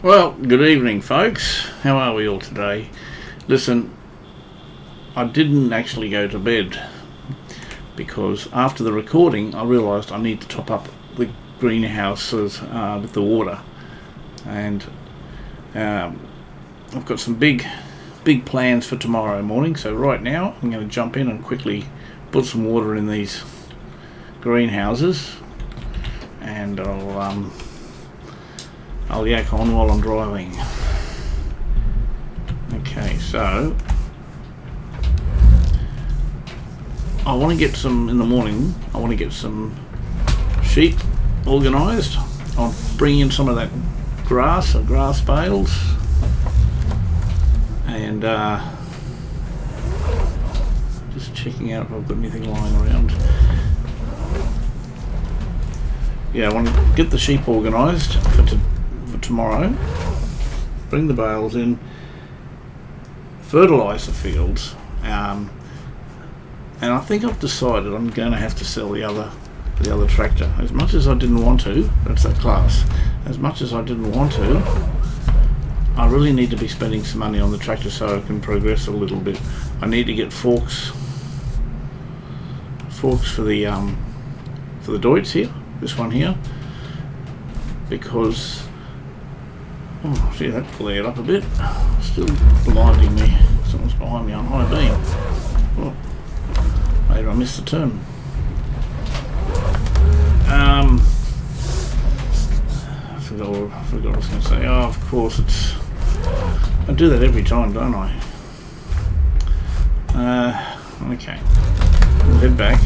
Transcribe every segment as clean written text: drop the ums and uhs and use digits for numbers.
Well, good evening, folks. How are we all today? Listen, I didn't actually go to bed because after the recording I realised I need to top up the greenhouses with the water, and I've got some big plans for tomorrow morning. So right now I'm going to jump in and quickly put some water in these greenhouses, and I'll yak on while I'm driving. Okay, so I want to get some in the morning. I want to get some sheep organised. I'll bring in some of that grass or grass bales, and just checking out if I've got anything lying around. Yeah, I want to get the sheep organised for tomorrow, bring the bales in, fertilise the fields, and I think I've decided I'm going to have to sell the other tractor. As much as I didn't want to, that's that class, as much as I didn't want to, I really need to be spending some money on the tractor so I can progress a little bit. I need to get forks for the Deutz here, this one here, because see, that flared up a bit, still blinding me. Someone's behind me on high beam. Oh, maybe I missed the turn. I forgot what I was going to say. Oh, of course, I do that every time, don't I? Okay, we'll head back.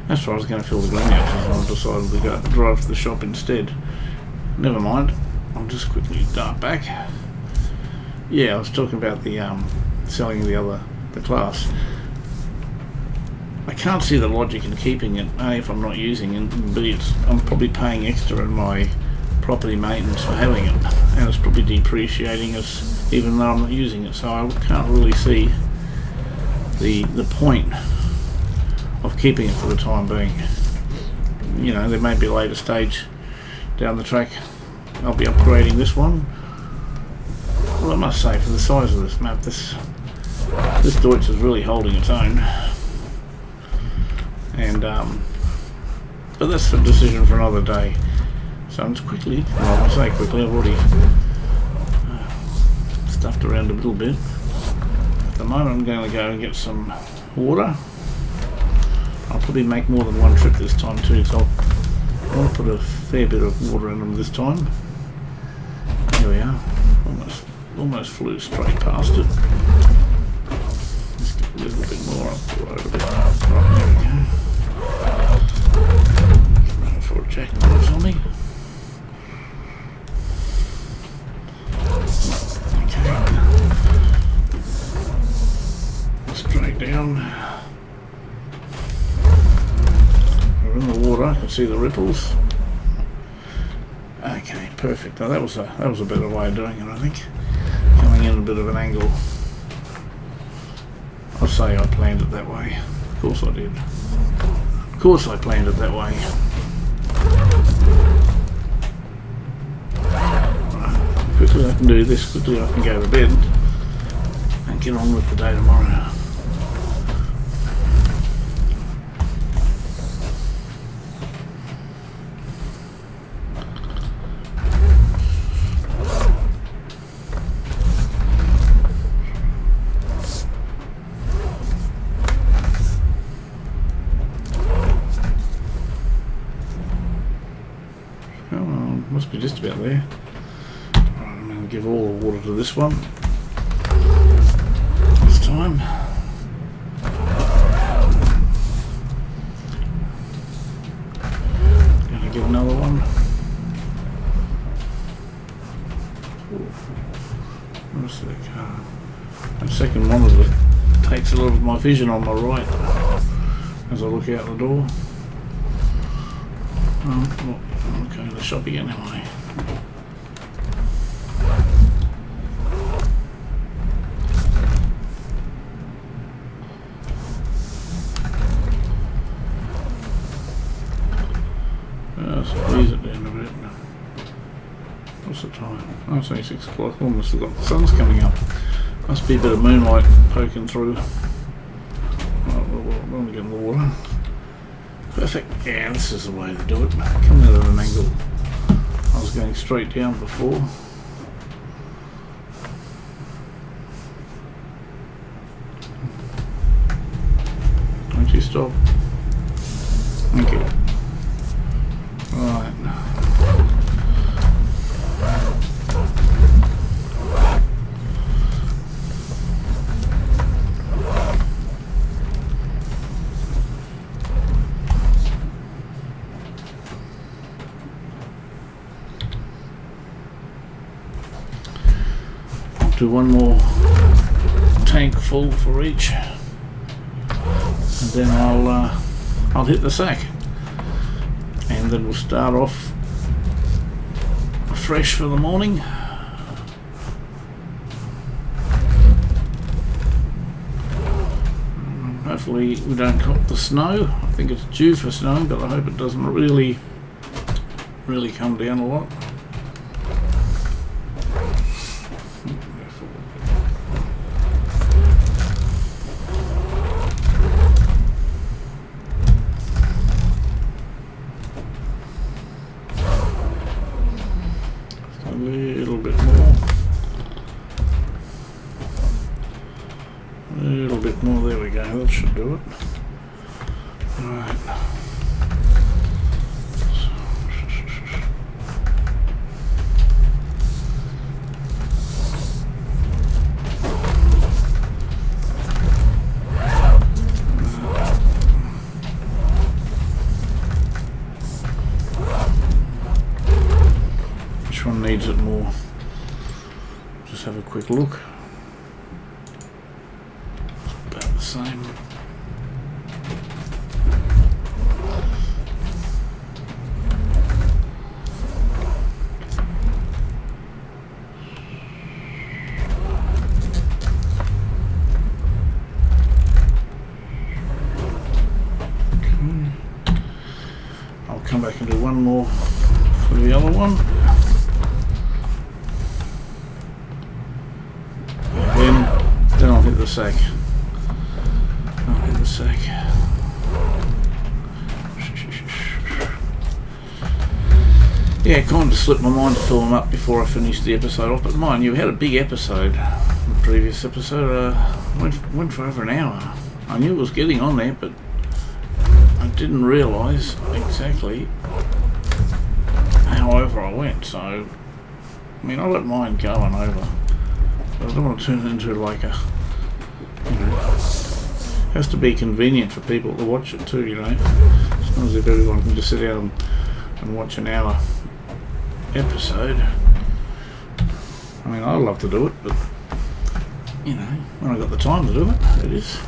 That's why I was going to fill the greenhouses, and I decided to go drive to the shop instead. Never mind. I'll just quickly dart back. Yeah, I was talking about the selling the class. I can't see the logic in keeping it. A, if I'm not using it, and B, I'm probably paying extra in my property maintenance for having it, and it's probably depreciating us even though I'm not using it. So I can't really see the point of keeping it for the time being. You know, there may be a later stage down the track I'll be upgrading this one. Well, I must say, for the size of this map, this Deutz is really holding its own. And but that's a decision for another day. So I'm just quickly, well, I say quickly, I've already stuffed around a little bit. At the moment I'm going to go and get some water. I'll probably make more than one trip this time too, so I'll put a fair bit of water in them this time. There we are. Almost flew straight past it. Let's get a little bit more up the road a bit. Right, there we go. Running for a jackknife on me. Okay. Straight down. We're in the water. I can see the ripples. Okay, perfect. Now that was a better way of doing it, I think. Coming in a bit of an angle. I'll say I planned it that way. Of course I did. Of course I planned it that way. Right. Quickly I can do this. Quickly I can go to bed and get on with the day tomorrow. Must be just about there. Right, I'm going to give all the water to this one this time. Going to give another one. Where's the car? That second monitor takes a lot of my vision on my right as I look out the door. Oh, okay, the shop again, am I? Squeeze it down a bit. What's the time? Oh, it's only 6 o'clock. Almost got the sun's coming up. Must be a bit of moonlight poking through. Oh, we'll get in the water. Perfect. Yeah, this is the way to do it. Coming out at an angle. I was going straight down before. Don't you stop. Thank you. Right. I'll do one more tank full for each, and then I'll hit the sack, and then we'll start off fresh for the morning. Hopefully we don't cop the snow. I think it's due for snow, but I hope it doesn't really come down a lot. A little bit more. A little bit more, there we go, that should do it. Right. Which one needs it more? Just have a quick look. About the same. I'll come back and do one more for the other one. Then I'll hit the sack. I'll hit the sack. Yeah, kind of slipped my mind to fill them up before I finished the episode off, but mind you, we had a big episode. The previous episode went for over an hour. I knew it was getting on there, but I didn't realise exactly how over I went. So, I mean, I don't mind going over. I don't want to turn it into like a, you know, it has to be convenient for people to watch it too, you know. It's not as if everyone can just sit down and watch an hour episode. I mean, I love to do it, but, you know, when I got the time to do it, it is.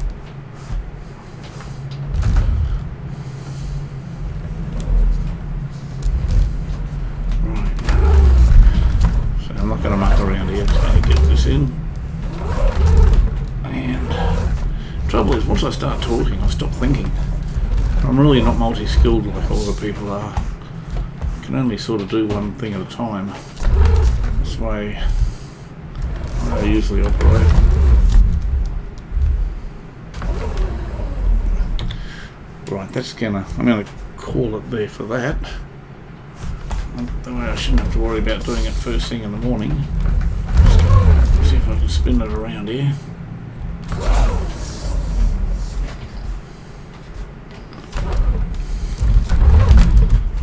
Right. So I'm not going to muck around here, I'm just going to get this in. And trouble is, once I start talking, I stop thinking. I'm really not multi-skilled like all the people are. I can only sort of do one thing at a time. That's the way I usually operate. Right, I'm gonna call it there for that. That way I shouldn't have to worry about doing it first thing in the morning. See if I can spin it around here.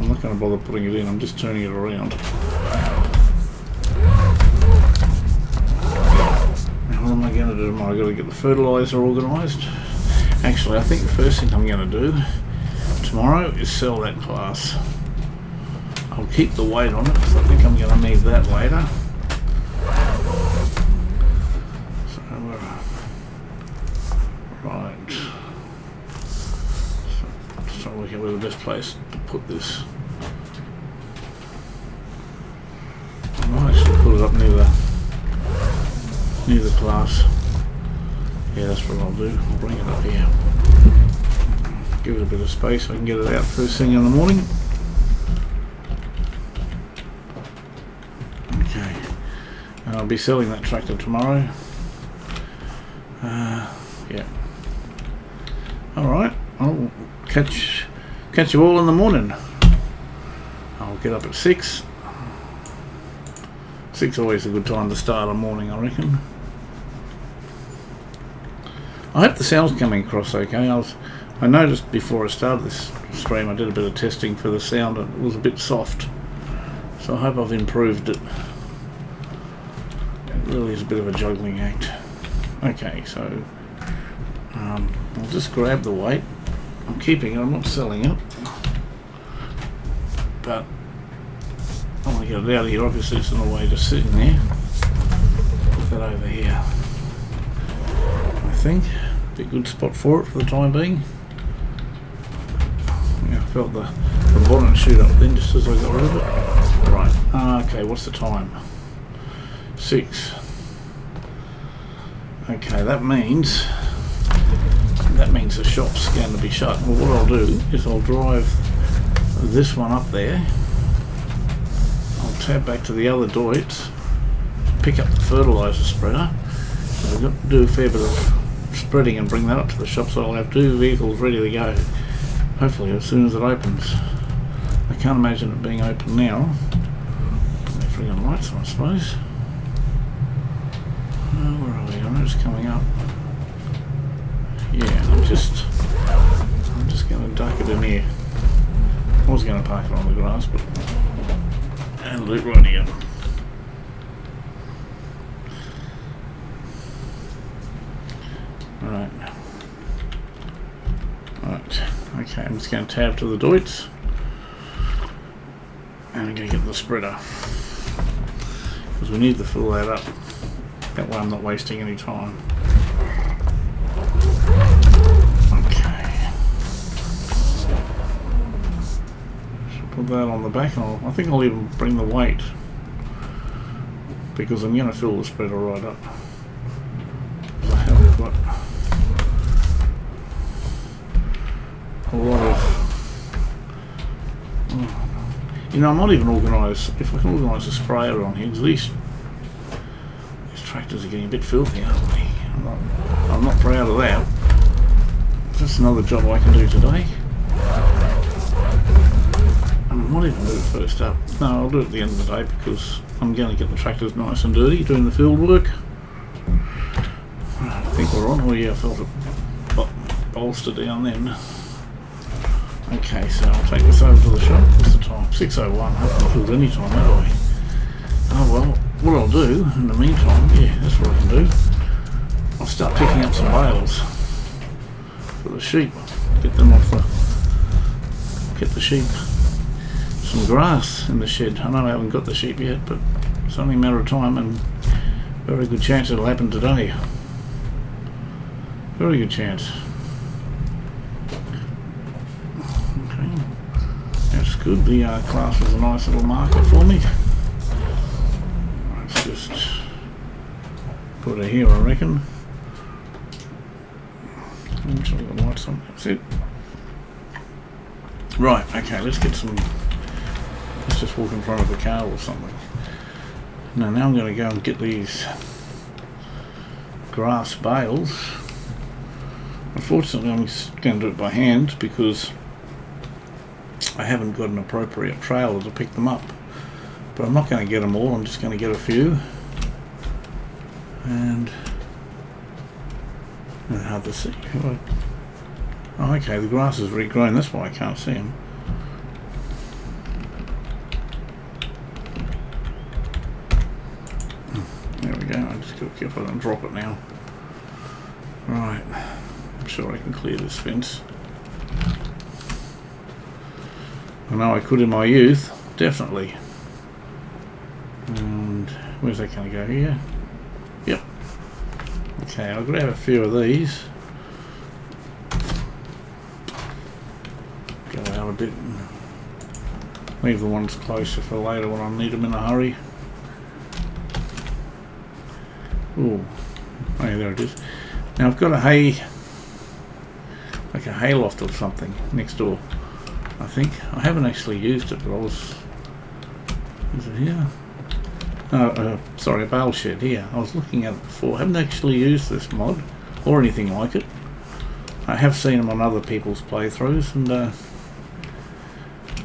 I'm not going to bother putting it in, I'm just turning it around. Now what am I going to do? I've got to get the fertiliser organised. Actually, I think the first thing I'm going to do tomorrow is sell that class. I'll keep the weight on it because I think I'm going to need that later. So, right. So, just trying to work out where the best place to put this. I might actually put it up near the class. Yeah, that's what I'll do. I'll bring it up here. Give it a bit of space so I can get it out first thing in the morning. And I'll be selling that tractor tomorrow. Yeah. Alright, I'll catch you all in the morning. I'll get up at 6. 6 is always a good time to start a morning, I reckon. I hope the sound's coming across okay. I noticed before I started this stream I did a bit of testing for the sound and it was a bit soft. So I hope I've improved it. It really is a bit of a juggling act. Okay, so I'll just grab the weight. I'm keeping it, I'm not selling it. But I want to get it out of here. Obviously it's in the way just sitting there. Put that over here. I think be a good spot for it for the time being. Yeah, I felt the bonnet shoot up then just as I got rid of it. Right, okay, what's the time? 6. Okay, that means the shop's going to be shut. Well, what I'll do is I'll drive this one up there. I'll tab back to the other Deutz, pick up the fertiliser spreader. So I've got to do a fair bit of spreading and bring that up to the shop, so I'll have 2 vehicles ready to go. Hopefully as soon as it opens. I can't imagine it being open now. Put my friggin' lights on, I suppose. Where are we? I know it's coming up. Yeah, I'm just going to duck it in here. I was going to park it on the grass, but and loop right here. Right. Okay, I'm just going to tab to the Deutz and I'm going to get the spreader because we need to fill that up. That way I'm not wasting any time. Okay. Should put that on the back and I think I'll even bring the weight because I'm going to fill the spreader right up. I haven't got a lot of... You know, I'm not even organised. If I can organise a sprayer on here, because these tractors are getting a bit filthy, aren't they? I'm not proud of that. That's another job I can do today. I might even do it first up. No, I'll do it at the end of the day because I'm going to get the tractors nice and dirty doing the field work. I think we're on. Oh yeah, I felt it bolster down then. Okay, so I'll take this over to the shop. What's the time? 6:01. I haven't filled any time, have I? Oh well, what I'll do in the meantime, yeah, that's what I can do. I'll start picking up some bales for the sheep. Get them off get the sheep some grass in the shed. I know I haven't got the sheep yet, but it's only a matter of time and very good chance it'll happen today. Very good chance. Okay, that's good. The class was a nice little marker for me. Let's just put her here, I reckon. I'm sure I've got lights on. That's it. Right, okay, let's get some... Let's just walk in front of a car or something. Now I'm going to go and get these grass bales. Unfortunately, I'm going to do it by hand because I haven't got an appropriate trailer to pick them up. But I'm not going to get them all, I'm just going to get a few. And hard to see. Oh, okay, the grass is regrown, that's why I can't see them. There we go, I just got to be careful I don't drop it now. Right, I'm sure I can clear this fence. I know I could in my youth, definitely. And where's that going to go? Here? Yep. Okay, I'll grab a few of these. Go out a bit and leave the ones closer for later when I need them in a hurry. Ooh. Oh yeah, there it is. Now I've got a hay, like a hay loft or something next door. I think. I haven't actually used it, but I was... Is it here? sorry, a bale shed here. I was looking at it before. I haven't actually used this mod or anything like it. I have seen them on other people's playthroughs, and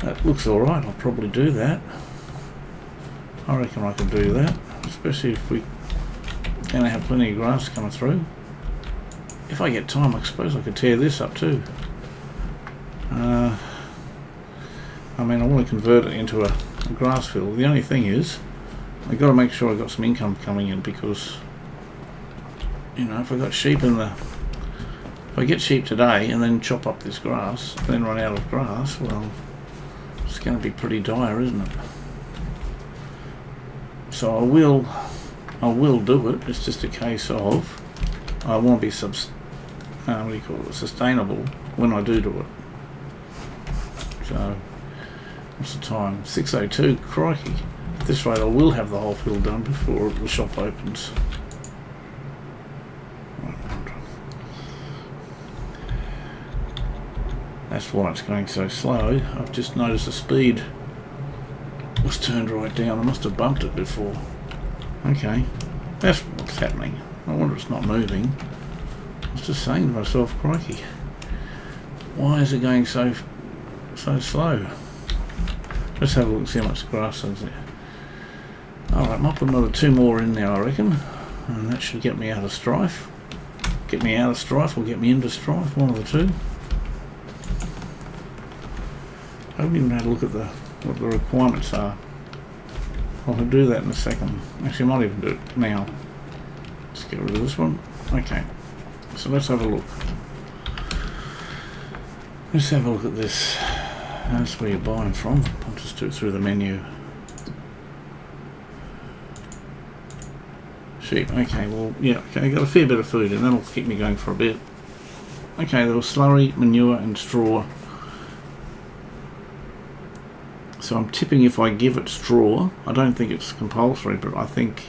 that looks alright. I'll probably do that. I reckon I can do that, especially if we're going to have plenty of grass coming through. If I get time, I suppose I could tear this up too. I mean, I want to convert it into a grass field. The only thing is, I've got to make sure I've got some income coming in, because, you know, if I got sheep in the... If I get sheep today and then chop up this grass, then run out of grass, well, it's going to be pretty dire, isn't it? So I will do it. It's just a case of I want to be sustainable when I do it. So, what's the time? 6:02. Crikey! At this rate, I will have the whole field done before the shop opens. That's why it's going so slow. I've just noticed the speed was turned right down. I must have bumped it before. Okay, that's what's happening. I wonder it's not moving. I was just saying to myself, crikey, why is it going so slow? Let's have a look and see how much grass is there. Alright, I might put another 2 more in there, I reckon, and that should get me out of strife. Get me out of strife or get me into strife, one of the two. I haven't even had a look at what the requirements are. I'll do that in a second. Actually, I might even do it now. Let's get rid of this one. Okay, so let's have a look. Let's have a look at this. That's where you're buying from. I'll just do it through the menu. Sheep. Okay, well, yeah, okay, got a fair bit of food, and that'll keep me going for a bit. Okay, there was slurry, manure, and straw. So I'm tipping if I give it straw, I don't think it's compulsory, but I think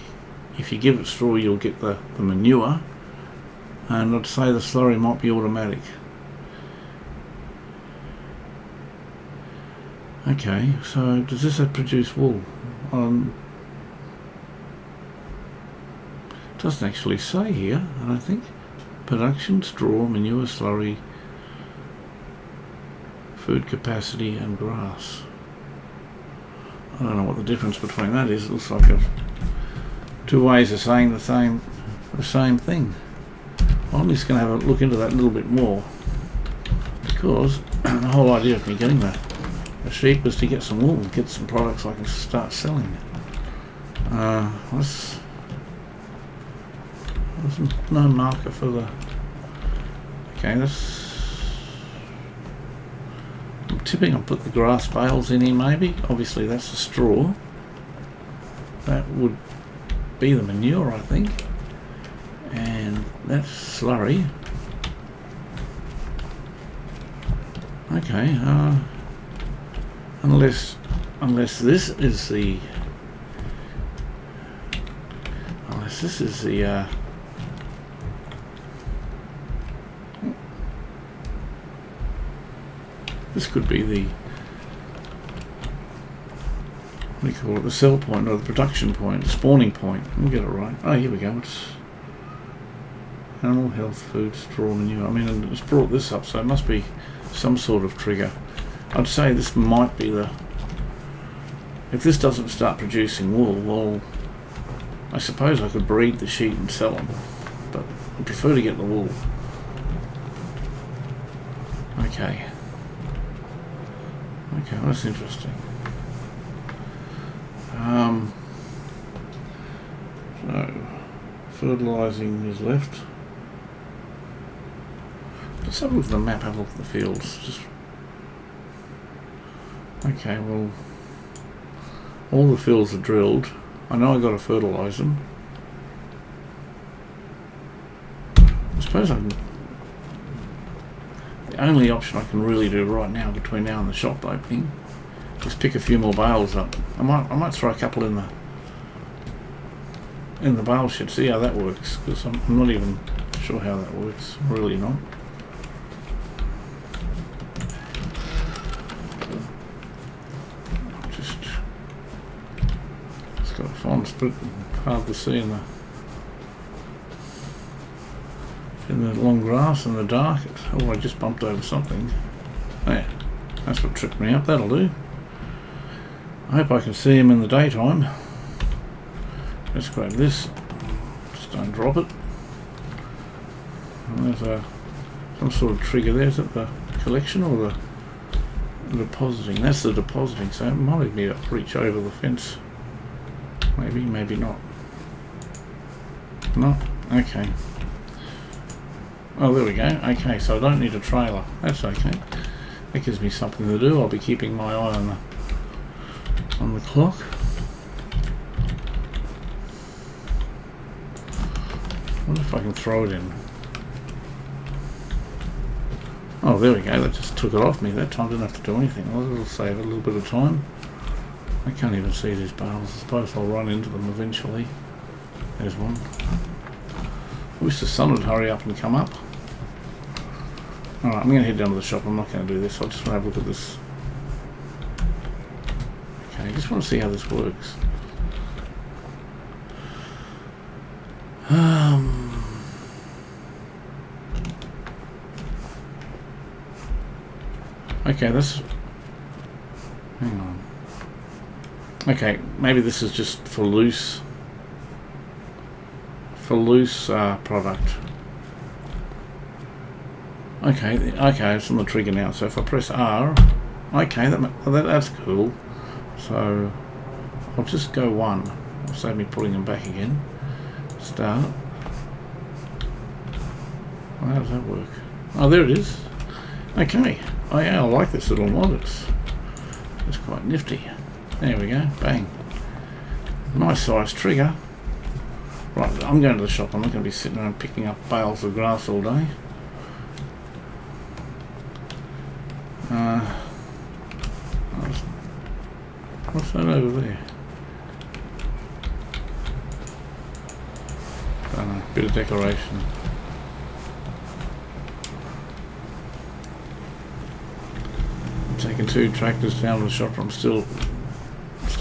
if you give it straw you'll get the manure, and I'd say the slurry might be automatic. Okay, so does this produce wool? Doesn't actually say here, I don't think. Production, straw, manure, slurry, food capacity and grass. I don't know what the difference between that is. It looks like two ways of saying the same thing. Well, I'm just going to have a look into that a little bit more, because the whole idea of me getting the sheep was to get some wool, get some products I can start selling. There's no marker for the... Okay, that's... I'm tipping I'll put the grass bales in here maybe. Obviously that's the straw. That would be the manure, I think. And that's slurry. Okay, unless this is the... Unless this is the... This could be the, what do you call it, the sell point or the production point, the spawning point. We'll get it right. Oh, here we go. It's animal health, food, straw, manure. I mean, it's brought this up, so it must be some sort of trigger. I'd say this might be the... If this doesn't start producing wool, well, I suppose I could breed the sheep and sell them, but I prefer to get the wool. Okay. Okay, well, that's interesting. So, fertilizing is left. Let's have a look at the map, have a look at the fields. Just... Okay, well, all the fields are drilled. I know I've got to fertilize them. I suppose I can... The only option I can really do right now, between now and the shop opening, is pick a few more bales up. I might throw a couple in the bale shed, see how that works, because I'm not even sure how that works, really not. Just got a fine split, hard to see in the long grass in the dark. Oh, I just bumped over something. There, that's what tripped me up. That'll do. I hope I can see him in the daytime. Let's grab this. Just don't drop it. And there's some sort of trigger there. Is it the collection or the depositing? That's the depositing, so it might be able to reach over the fence. Maybe, maybe not. No? Okay. Oh, there we go. Okay, so I don't need a trailer. That's okay. That gives me something to do. I'll be keeping my eye on the clock. I wonder if I can throw it in. Oh, there we go. That just took it off me. That time I didn't have to do anything. Well, it'll save a little bit of time. I can't even see these bales. I suppose I'll run into them eventually. There's one. I wish the sun would hurry up and come up. Alright, I'm going to head down to the shop. I'm not going to do this. I just want to have a look at this. Okay, I just want to see how this works. Okay, that's... Hang on. Okay, maybe this is just for loose product. Okay, it's on the trigger now. So if I press R, okay, that's cool. So I'll just go one. It'll save me putting them back again. Start. Well, how does that work? Oh, there it is. Okay. Oh yeah, I like this little mod. It's quite nifty. There we go. Bang. Nice size trigger. Right, I'm going to the shop. I'm not going to be sitting around picking up bales of grass all day. What's that over there? Don't know, bit of decoration. I'm taking 2 tractors down to the shop. I'm still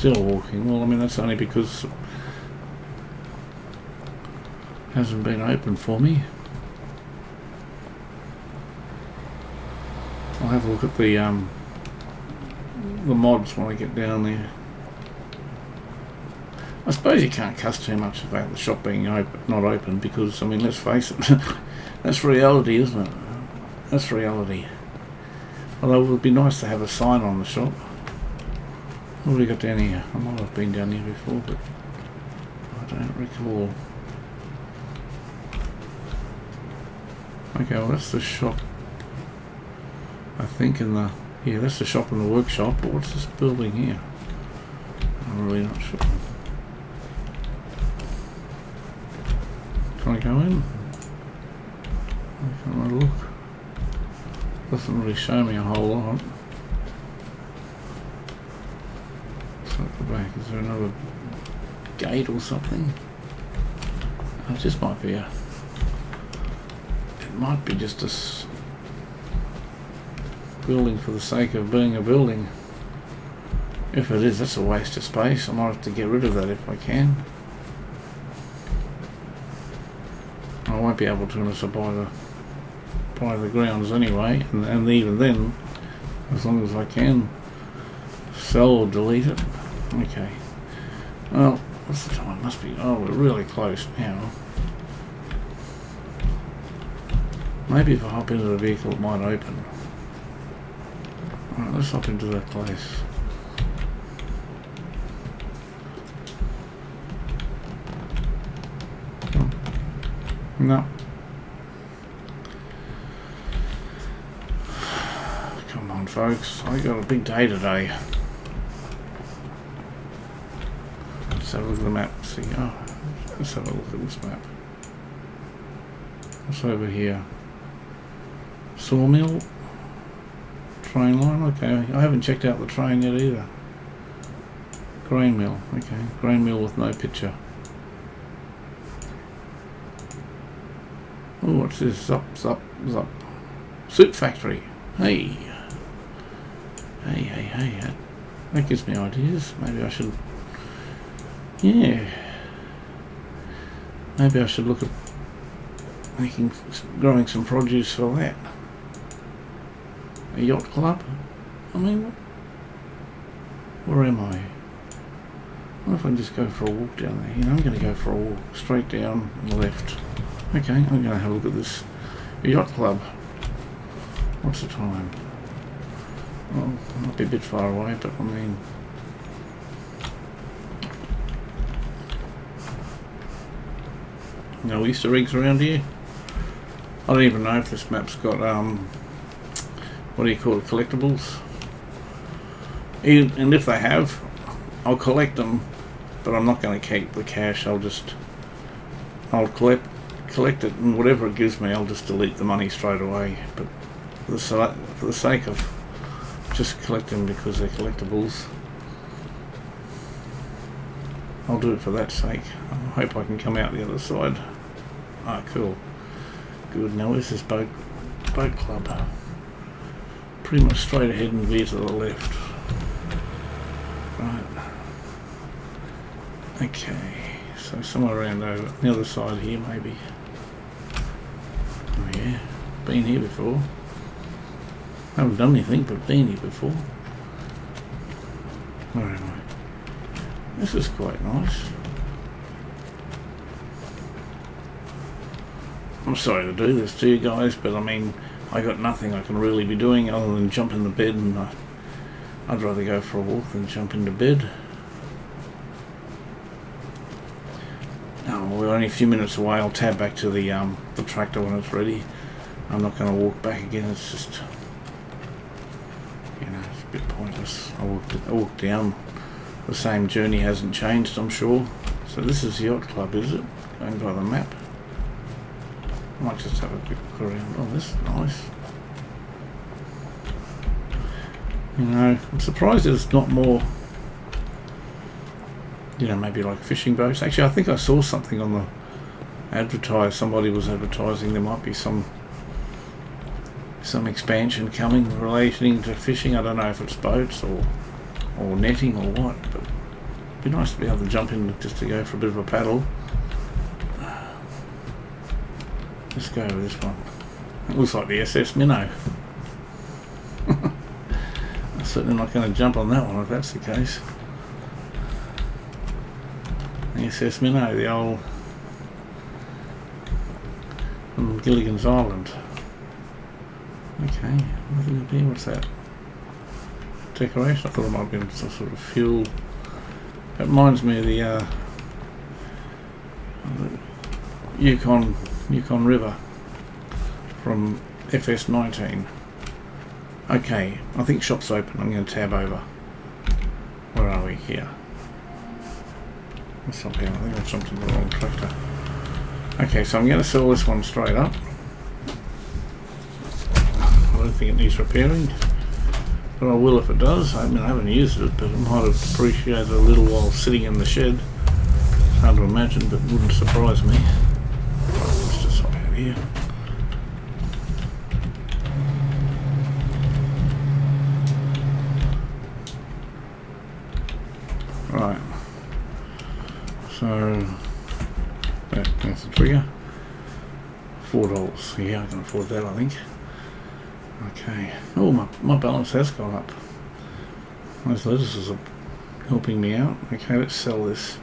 walking. Well, I mean, that's only because it hasn't been open for me. I'll have a look at the mods when I get down there. I suppose you can't cuss too much about the shop being not open because, I mean, let's face it, that's reality, isn't it? That's reality. Although it would be nice to have a sign on the shop. What have we got down here? I might have been down here before, but I don't recall. Okay, well that's the shop. I think yeah, that's the shop and the workshop, but what's this building here? I'm really not sure. Can I go in? Can I look? Doesn't really show me a whole lot. It's at the back. Is there another gate or something? Oh, it just might be it might be just a building for the sake of being a building. If it is, that's a waste of space. I might have to get rid of that if I can. I won't be able to unless I buy the grounds anyway, and even then, as long as I can sell or delete it. Okay. Well, what's the time? Must be. Oh, we're really close now. Maybe if I hop into the vehicle, it might open. Alright, let's hop into that place. Oh. No. Come on, folks. I got a big day today. Let's have a look at the map. See, oh, let's have a look at this map. What's over here? Sawmill? Train line? Okay, I haven't checked out the train yet either. Grain mill, okay. Grain mill with no picture. Oh, what's this? Zup. Soup factory. Hey. Hey. That gives me ideas. Maybe I should Yeah, maybe I should look at growing some produce for that. A yacht club? I mean, where am I? What if I just go for a walk down there? You know, I'm going to go for a walk straight down and left. Okay, I'm going to have a look at this yacht club. What's the time? Well, it might be a bit far away, but I mean, no Easter eggs around here. I don't even know if this map's got what do you call it, collectibles. And if they have, I'll collect them, but I'm not going to keep the cash. I'll collect it, and whatever it gives me, I'll just delete the money straight away. But for the sake of just collecting because they're collectibles, I'll do it for that sake. I hope I can come out the other side. Ah, cool. Good. Now where's this boat club? Pretty much straight ahead and veer to the left. Right. Okay. So somewhere around over the other side here, maybe. Oh yeah. Been here before. Haven't done anything, but been here before. Where am I? This is quite nice. I'm sorry to do this to you guys, but I mean, I got nothing I can really be doing other than jump in the bed, and I'd rather go for a walk than jump into bed. Oh, we're only a few minutes away. I'll tab back to the tractor when it's ready. I'm not going to walk back again. It's just, you know, it's a bit pointless. I walked down. The same journey hasn't changed, I'm sure. So this is the yacht club, is it? Going by the map. I might just have a quick look around. Oh, this is nice. You know, I'm surprised there's not more, you know, maybe like fishing boats. Actually, I think I saw something on the somebody was advertising there might be some expansion coming relating to fishing. I don't know if it's boats or netting or what, but it'd be nice to be able to jump in just to go for a bit of a paddle. Let's go with this one. It looks like the SS Minnow. I'm certainly not going to jump on that one if that's the case. The SS Minnow, the old from Gilligan's Island. Okay, nothing up here. What's that? Decoration? I thought it might have been some sort of fuel. It reminds me of the Yukon River from FS19. Okay, I think shop's open. I'm going to tab over. Where are we here? What's up here? I think I jumped in the wrong tractor. Okay, so I'm going to sell this one straight up. I don't think it needs repairing, but I will if it does. I mean, I haven't used it, but it might have depreciated a little while sitting in the shed. It's hard to imagine, but wouldn't surprise me. Let's just hop out here. Right. So that's the trigger. $4. Yeah, I can afford that, I think. Okay. Oh, my balance has gone up. Those lettuces are helping me out. Okay, let's sell this.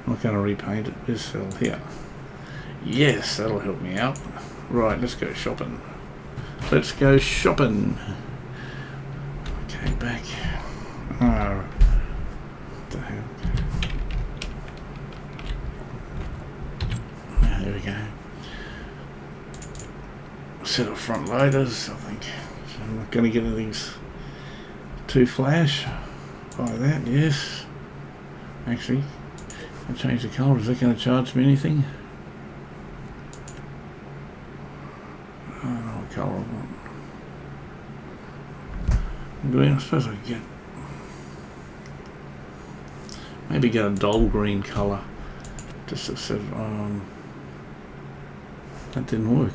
I'm not going to repaint it. Let's sell here. Yes, that'll help me out. Right, let's go shopping. Let's go shopping. Okay, back. Oh, what the hell? There we go. Set of front loaders, I think. So I'm not going to get anything too flash. Buy that, yes. Actually, I'll change the colour. Is that going to charge me anything? I don't know what colour I want. Green, I suppose I could get. Maybe get a dull green colour. Just to set it on. That didn't work.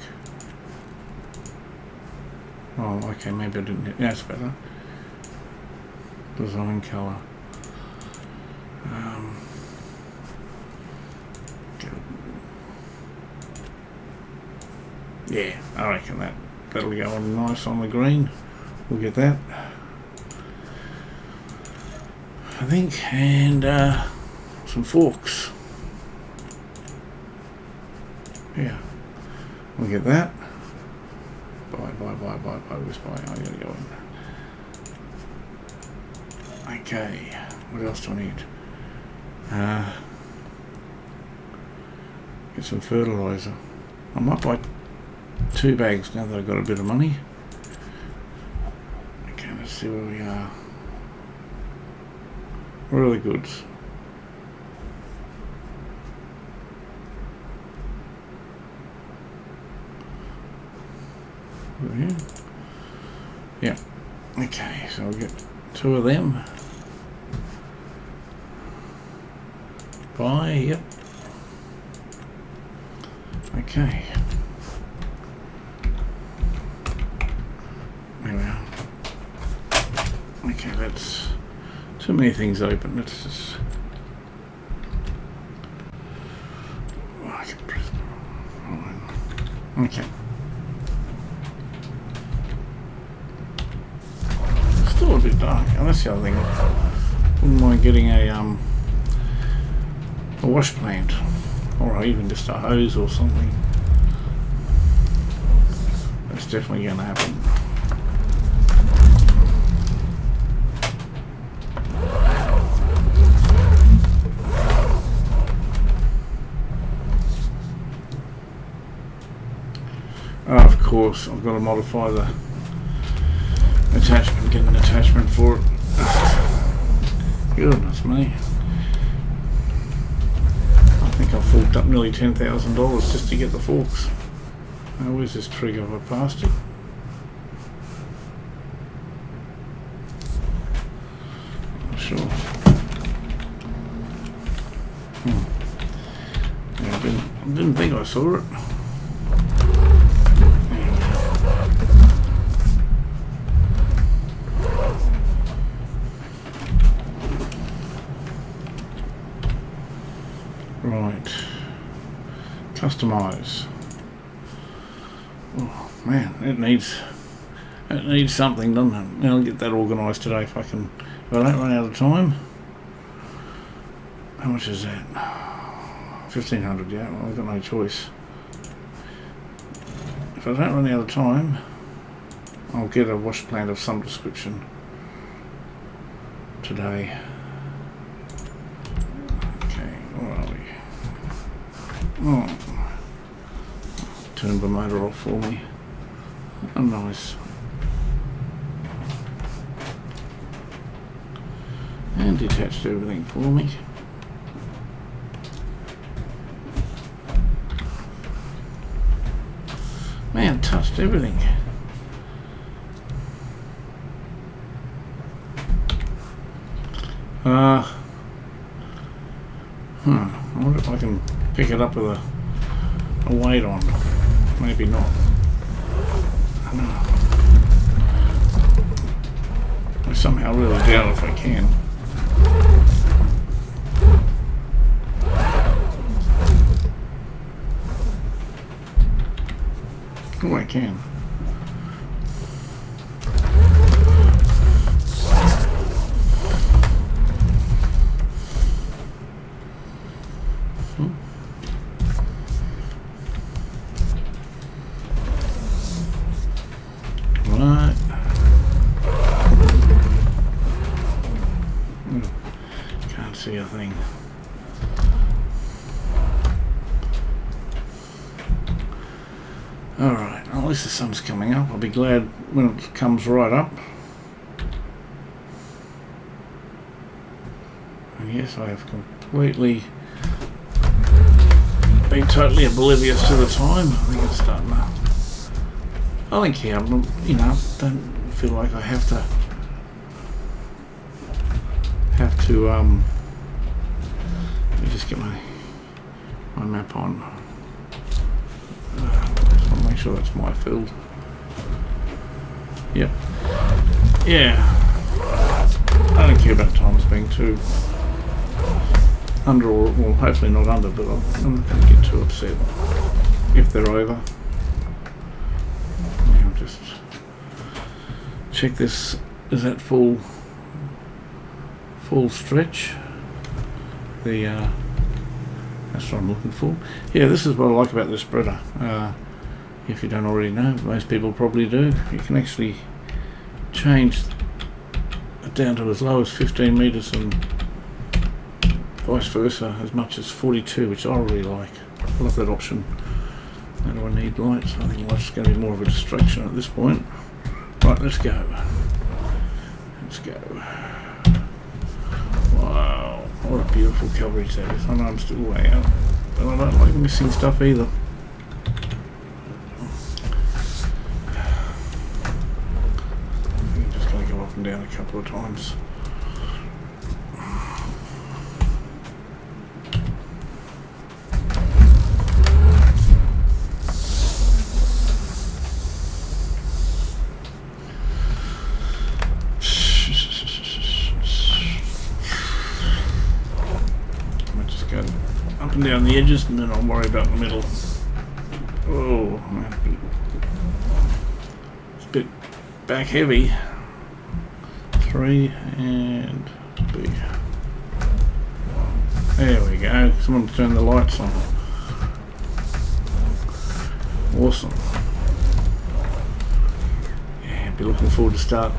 Oh, okay, maybe I didn't. Yeah, that's better. Design colour. Yeah, I reckon that'll go on nice on the green. We'll get that, I think, and some forks. Yeah, we'll get that. Buy, where's buy? I gotta go in. Okay, what else do I need? Get some fertilizer. I might buy 2 bags now that I've got a bit of money. Okay, let's see where we are. Where are the goods? Over here? Yeah. Okay, so we'll get 2 of them. Buy, yep. Okay. There we are. Okay, that's too many things open. Let's just. Oh, I can press. Okay. Still a bit dark. And that's the other thing. Wouldn't mind getting a wash plant, or even just a hose or something. That's definitely going to happen. Of course, I've got to modify the attachment, get an attachment for it. Goodness me. I think I've forked up nearly $10,000 just to get the forks. Now, where's this trigger? Have I passed it? Not sure. Yeah, I didn't think I saw it. Right, customize. Oh man, it needs something, doesn't it? I'll get that organised today if I don't run out of time. How much is that? 1,500. Yeah, well, I've got no choice. If I don't run out of time, I'll get a wash plant of some description today. Oh, turn the motor off for me. Oh, nice. And detached everything for me. Man, touched everything. I wonder if I can pick it up with a weight on. Maybe not. I don't know. I somehow really doubt if I can. Oh, I can. Right. Can't see a thing. Alright, at least the sun's coming up. I'll be glad when it comes right up. And yes, I have completely been totally oblivious to the time. I think it's starting to... I think here, you know, don't feel like I have to let me just get my map on. Just want to make sure that's my field. Yep. Yeah. I don't care about times being too under, or well, hopefully not under, but I'm not going to get too upset if they're over. check this. Is that full stretch? That's what I'm looking for. Yeah, this is what I like about the spreader. If you don't already know, most people probably do. You can actually change it down to as low as 15 meters and vice versa, as much as 42, which I really like. I love that option. How do I need lights? I think lights is going to be more of a distraction at this point. Right, let's go. Let's go. Wow, what a beautiful coverage that is. I know I'm still way out, but I don't like missing stuff either. I'm just going to go up and down a couple of times. Up and down the edges, and then I'll worry about the middle. Oh, man. It's a bit back heavy. 3 and B. There we go. Someone turn the lights on. Awesome. Yeah, be looking forward to start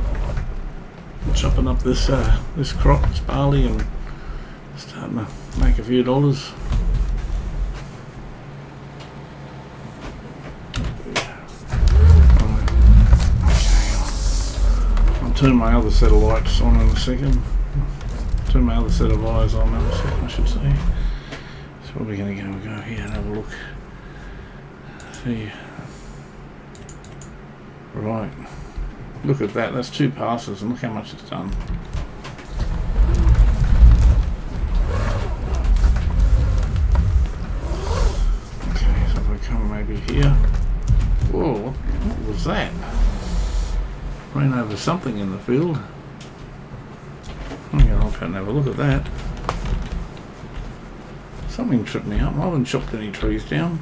chopping up this crop, this barley, and starting to make a few dollars. Turn my other set of lights on in a second. Turn my other set of eyes on in a second, I should say. So what are we going to go here and have a look. See. Right. Look at that. That's 2 passes, and look how much it's done. Okay, so if I come maybe here. Whoa, what was that? Ran over something in the field. I'm going to hop out and have a look at that. Something tripped me up. I haven't chopped any trees down.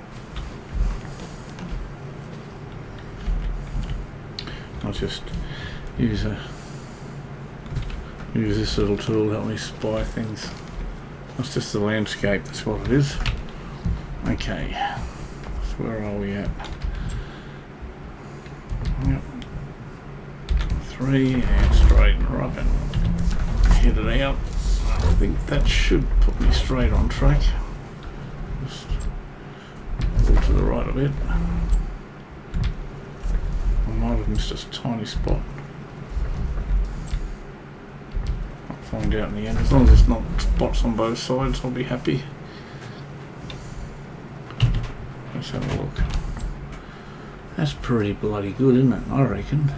I'll just use this little tool to help me spy things. That's just the landscape, that's what it is. Okay, so where are we at? Yep. 3 and straight and right and head it out. I think that should put me straight on track. Just pull to the right a bit. I might have missed a tiny spot. I'll find out in the end. As long as there's not spots on both sides, I'll be happy. Let's have a look. That's pretty bloody good, isn't it? I reckon.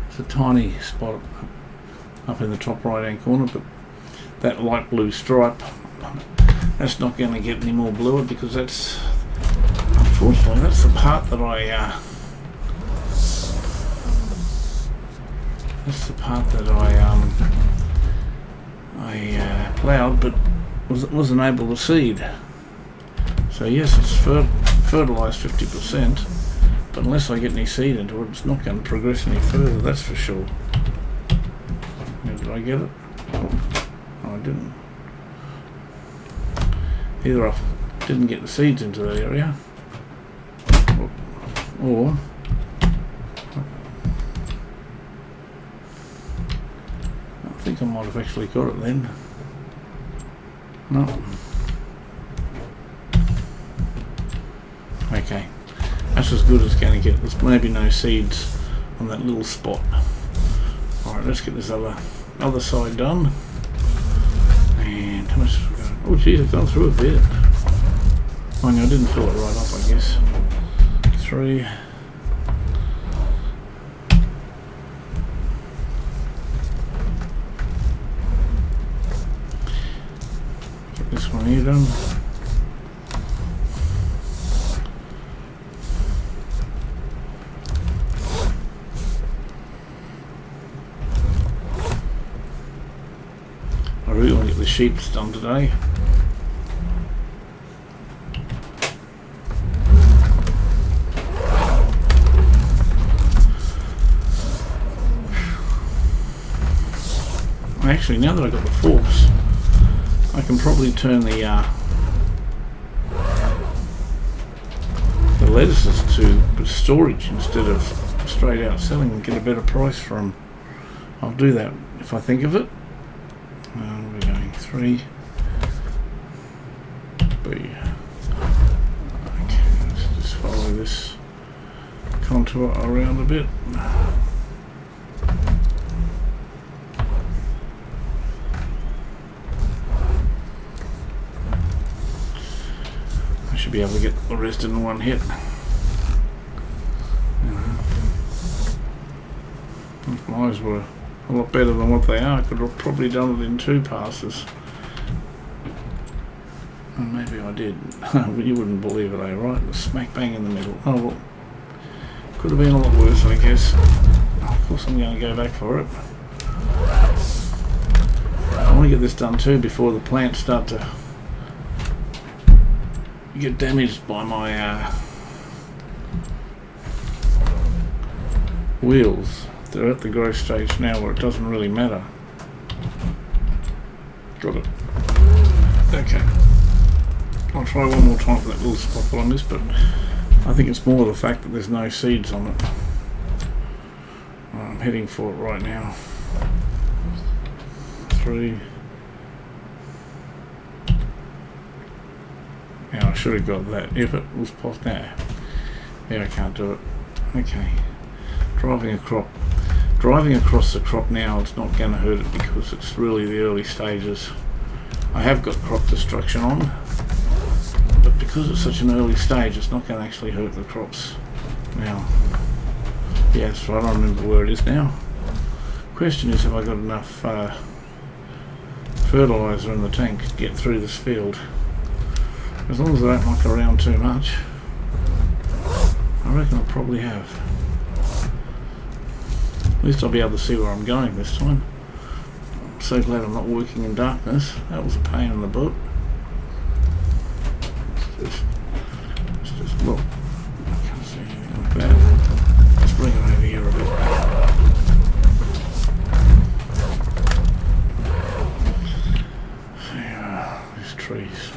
It's a tiny spot up in the top right hand corner, but that light blue stripe, that's not going to get any more bluer, because that's, unfortunately, that's the part that I ploughed but wasn't able to seed. So yes, it's fertilised 50%, but unless I get any seed into it, it's not going to progress any further, that's for sure. Now, did I get it? Oh, no, I didn't. Either I didn't get the seeds into that area, or I think I might have actually got it then. No. Okay, that's as good as it's going to get. There's maybe no seeds on that little spot. Alright, let's get this other side done. And how much? Oh geez, I've gone through a bit. Oh no, I didn't fill it right up, I guess. 3. Get this one here done. I really want to get the sheeps done today. Actually, now that I've got the forks, I can probably turn the lettuces to storage instead of straight out selling and get a better price for them. I'll do that if I think of it. We're going 3 B. Okay, let's just follow this contour around a bit. I should be able to get the rest in one hit. If my eyes were a lot better than what they are, I could have probably done it in 2 passes. And maybe I did. But you wouldn't believe it, eh? Right? Smack bang in the middle. Oh well. Could have been a lot worse, I guess. Of course I'm going to go back for it. I want to get this done too before the plants start to get damaged by my wheels. They're at the growth stage now where it doesn't really matter. Got it. Okay. I'll try one more time for that little spot that I missed, but I think it's more the fact that there's no seeds on it. I'm heading for it right now. 3. Yeah, I should have got that if it was possible. Nah. Yeah, I can't do it. Okay. Driving across the crop now, it's not going to hurt it because it's really the early stages. I have got crop destruction on, but because it's such an early stage, it's not going to actually hurt the crops now. Yeah, that's right, I remember where it is now. Question is, have I got enough fertilizer in the tank to get through this field? As long as I don't muck around too much, I reckon I'll probably have. At least I'll be able to see where I'm going this time. I'm so glad I'm not working in darkness. That was a pain in the butt. Let's just look. I can't see anything like that. Let's bring it over here a bit. These trees.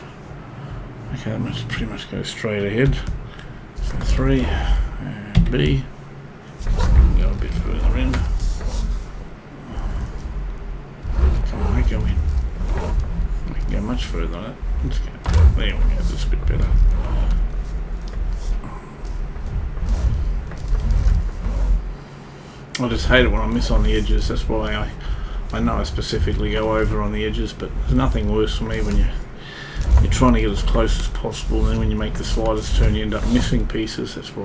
Okay, that must pretty much go straight ahead. So 3 and B. Go a bit further in. Come on, go in. I can go much further than that. Let's go. There we go, that's a bit better. I just hate it when I miss on the edges. That's why I know I specifically go over on the edges, but there's nothing worse for me when you're trying to get as close as possible, and then when you make the slightest turn you end up missing pieces. That's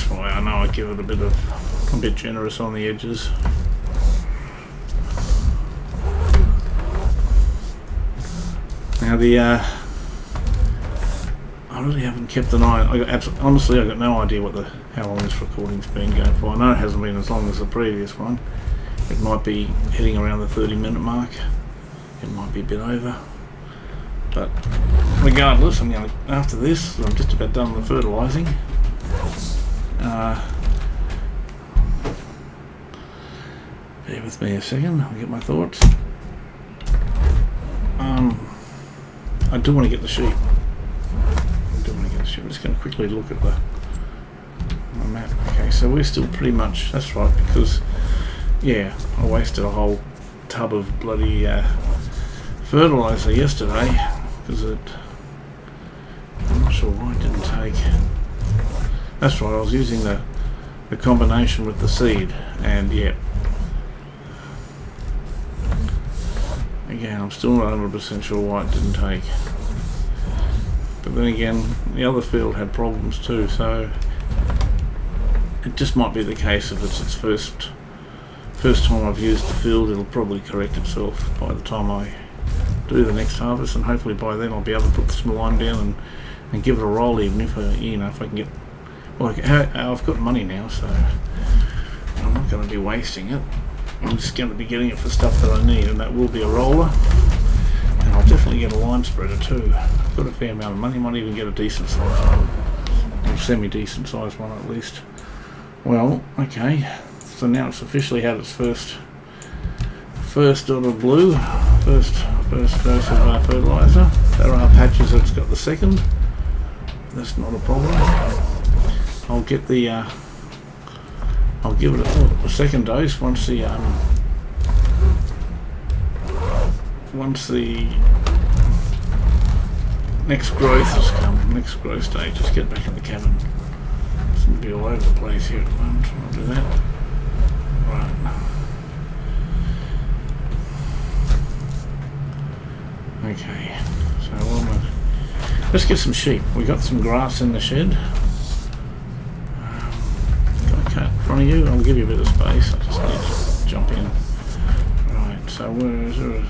why I know I give it a bit generous on the edges. Now I really haven't kept an eye. Honestly, I got no idea how long this recording's been going for. I know it hasn't been as long as the previous one. It might be heading around the 30-minute mark. It might be a bit over. But regardless, after this, I'm just about done with the fertilizing. Bear with me a second, I'll get my thoughts. I do want to get the sheep. I'm just going to quickly look at the map. Okay, so we're still pretty much, that's right, because, yeah, I wasted a whole tub of bloody fertilizer yesterday, because I'm not sure why it didn't take. That's right, I was using the combination with the seed, and yeah. Again, I'm still not 100% sure why it didn't take. But then again, the other field had problems too, so it just might be the case if it's its first time I've used the field. It'll probably correct itself by the time I do the next harvest, and hopefully by then I'll be able to put some lime down and give it a roll, even if I can get. Well, I've got money now, so I'm not going to be wasting it. I'm just going to be getting it for stuff that I need, and that will be a roller. And I'll definitely get a line spreader too. I've got a fair amount of money, might even get a decent sized one. Or semi-decent sized one at least. Well, okay. So now it's officially had its first first dot of blue, first dose of fertiliser. There are patches that's got the second. That's not a problem. I'll get the I'll give it a second dose once the next growth has come, next growth stage. Just get back in the cabin. Seems to be all over the place here at the moment. I'll do that. Right. Okay. So let's get some sheep. We got some grass in the shed. Got a cat in front of you. I'll give you a bit of space. I just need to jump in. Right. So where is it?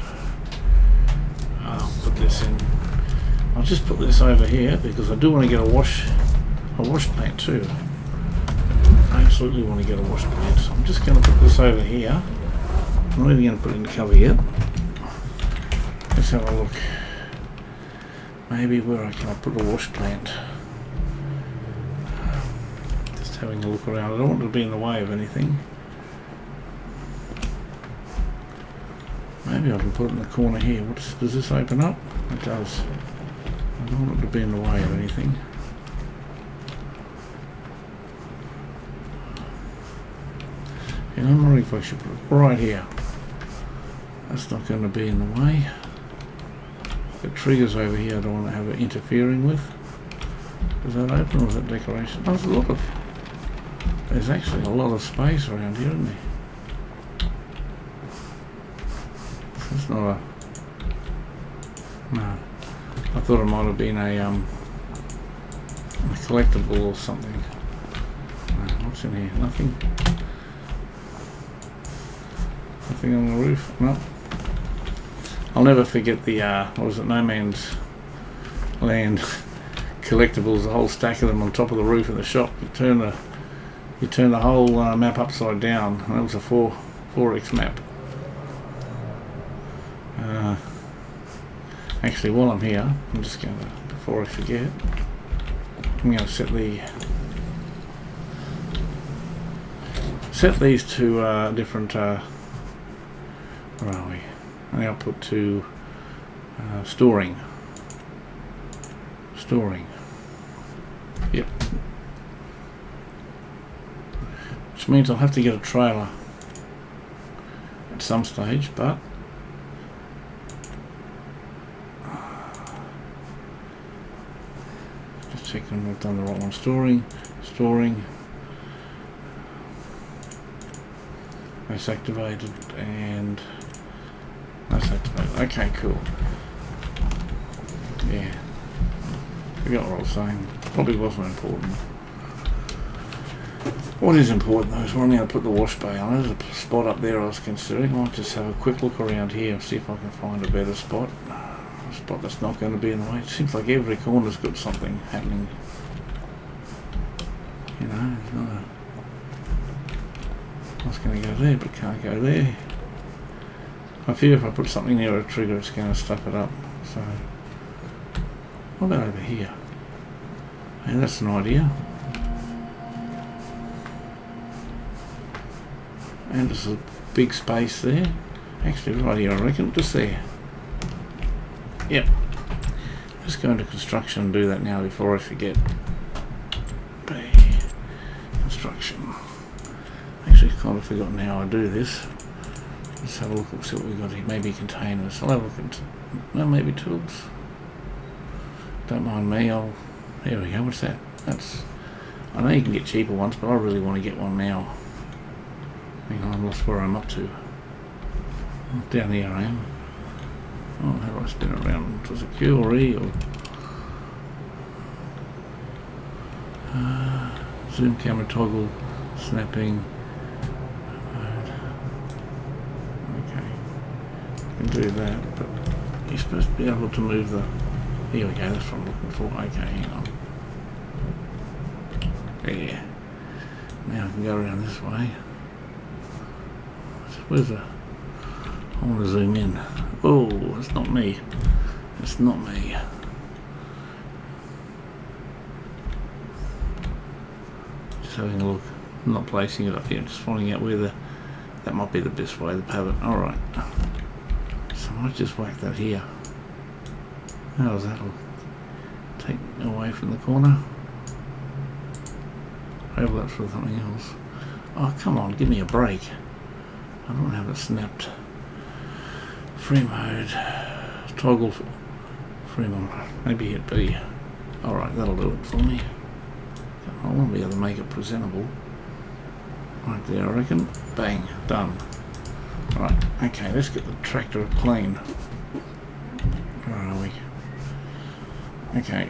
I'll put this in. I'll just put this over here because I do want to get a wash plant too. I absolutely want to get a wash plant, so I'm just going to put this over here. I'm not even going to put it in the cover yet. Let's have a look. Maybe where I can put a wash plant. Just having a look around. I don't want it to be in the way of anything. Maybe I can put it in the corner here. Does this open up? It does. I don't want it to be in the way of anything. And I'm wondering if I should put it right here. That's not going to be in the way. The triggers over here I don't want to have it interfering with. Is that open or is that decoration? Oh, there's actually a lot of space around here, isn't there? It's not a... No. I thought it might have been a collectible or something. No, what's in here? Nothing. Nothing on the roof? No. I'll never forget the what was it, No Man's Land collectibles, the whole stack of them on top of the roof in the shop. You turn the whole map upside down, and that was a 4x map. Actually, while I'm here, I'm just going to, before I forget, I'm going to set these to different, where are we? And I'll put to storing. Yep. Which means I'll have to get a trailer at some stage, but just checking I've done the right one. Storing. That's activated and that's activated. Okay, cool. Yeah. Forgot what I was saying. Probably wasn't important. What is important though is when I'm going to put the wash bay on. There's a spot up there I was considering. I might just have a quick look around here and see if I can find a better spot. A spot that's not going to be in the way. It seems like every corner's got something happening. You know, it's not a... I was going to go there but can't go there. I fear if I put something near a trigger it's going to stuff it up. So, what about over here? Hey, that's an idea. And there's a big space there. Actually right here I reckon, just there. Yep. Let's go into construction and do that now before I forget. B. Construction. Actually kind of forgotten how I do this. Let's have a look and see what we've got here. Maybe containers. I'll have a look at... No, maybe tools. Don't mind me, there we go, what's that? That's... I know you can get cheaper ones, but I really want to get one now. Hang on, I lost where I'm up to. Down here I am. Oh, how do I spin it around? Was it Q or E or... zoom camera toggle, snapping. Do that, but you're supposed to be able to move the... Here we go, that's what I'm looking for. Okay, hang on. There. Now I can go around this way. Where's the... I want to zoom in. Oh, it's not me. It's not me. Just having a look. I'm not placing it up here, just finding out where the That might be the best way to have it. Alright. So I might just whack that here. How's that look? Take away from the corner. Maybe that's for something else. Oh, come on, give me a break. I don't have it snapped. Free mode. Toggle free mode. Maybe hit B. Alright, that'll do it for me. I want to be able to make it presentable. Right there, I reckon. Bang, done. Right, okay, let's get the tractor clean. Where are we? Okay.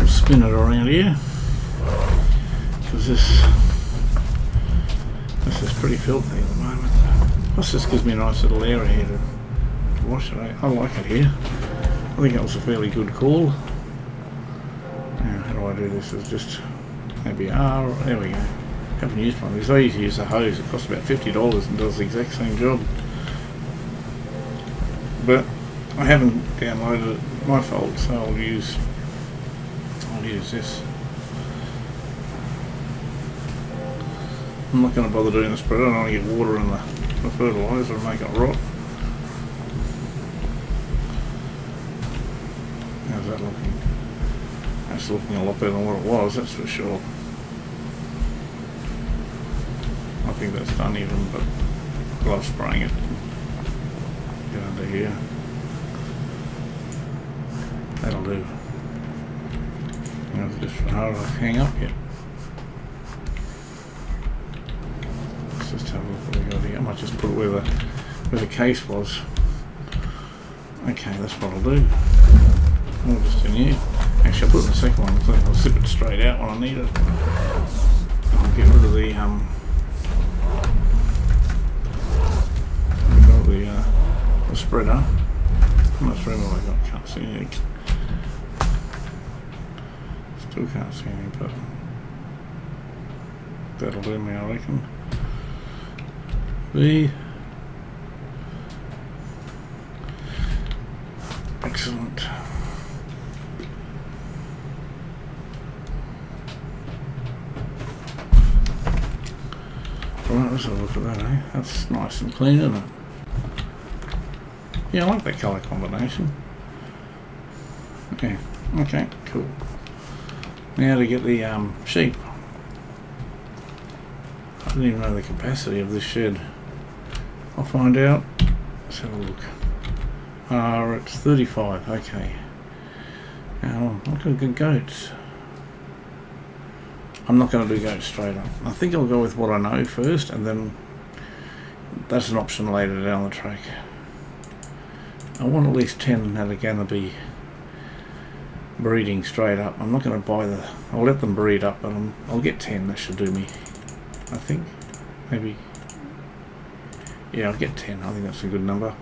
Spin it around here because this is pretty filthy at the moment. Plus this gives me a nice little area here to wash it out. I like it here. I think that was a fairly good call. Now how do I do this? It's just maybe R. There we go. Haven't used one of these. I used to use a hose. It costs about $50 and does the exact same job. But I haven't downloaded it. My fault. So I'll use this. I'm not going to bother doing the spread. I don't want to get water in the fertiliser and make it rot. How's that looking? That's looking a lot better than what it was, that's for sure. I think that's done even, but I love spraying it. Get under here. That'll do. It's just hard to hang up yet. Let's just have a look what we got here. I might just put it where the case was. Okay, that's what I'll do. I'll just in here. Actually, I'll put it in the second one so I'll zip it straight out when I need it. I'll get rid of the spreader. How much room have I got? Can't see anything. Still can't see any, but that'll do me, I reckon. B. Excellent. Right, let's have a look at that, eh? That's nice and clean, isn't it? Yeah, I like that colour combination. Yeah, okay, cool. Now to get the sheep. I didn't even know the capacity of this shed. I'll find out. Let's have a look. It's 35, okay. Now, I'm going to go goats. I'm not going to do goats straight up. I think I'll go with what I know first, and then that's an option later down the track. I want at least 10 that are going to be breeding straight up. I'm not going to buy I'll let them breed up, but I'll get 10. That should do me, I think. Maybe, yeah, I'll get 10. I think that's a good number.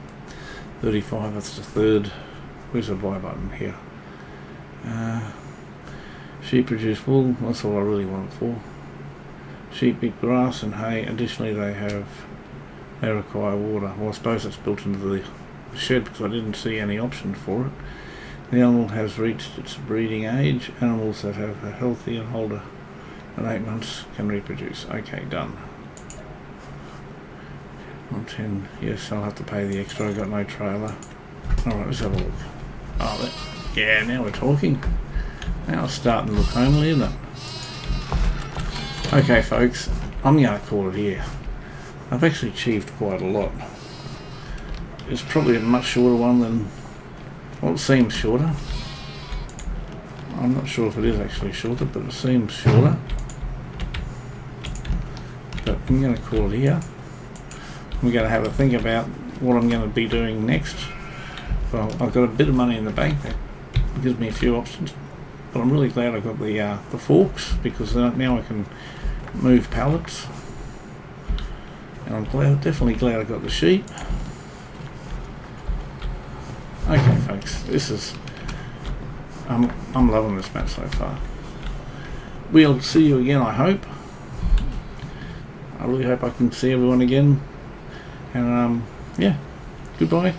35, that's the third. Where's the buy button? Here. Sheep produce wool, that's all I really want it for. Sheep eat grass and hay. Additionally, they require water. Well, I suppose that's built into the shed because I didn't see any option for it. The animal has reached its breeding age. Animals that have a healthy and older than 8 months can reproduce. Okay, done. 110. Yes, I'll have to pay the extra. I got no trailer. Alright, let's have a look. Oh, yeah, now we're talking. Now it's starting to look homely, isn't it? Okay, folks, I'm going to call it here. I've actually achieved quite a lot. It's probably a much shorter one than... Well, it seems shorter. I'm not sure if it is actually shorter, but it seems shorter. But I'm going to call it here. I'm going to have a think about what I'm going to be doing next. Well, I've got a bit of money in the bank that gives me a few options. But I'm really glad I got the forks, because now I can move pallets. And I'm definitely glad I got the sheep. Okay, folks, this is I'm loving this map so far. We'll see you again, I hope. I really hope I can see everyone again. And yeah, goodbye.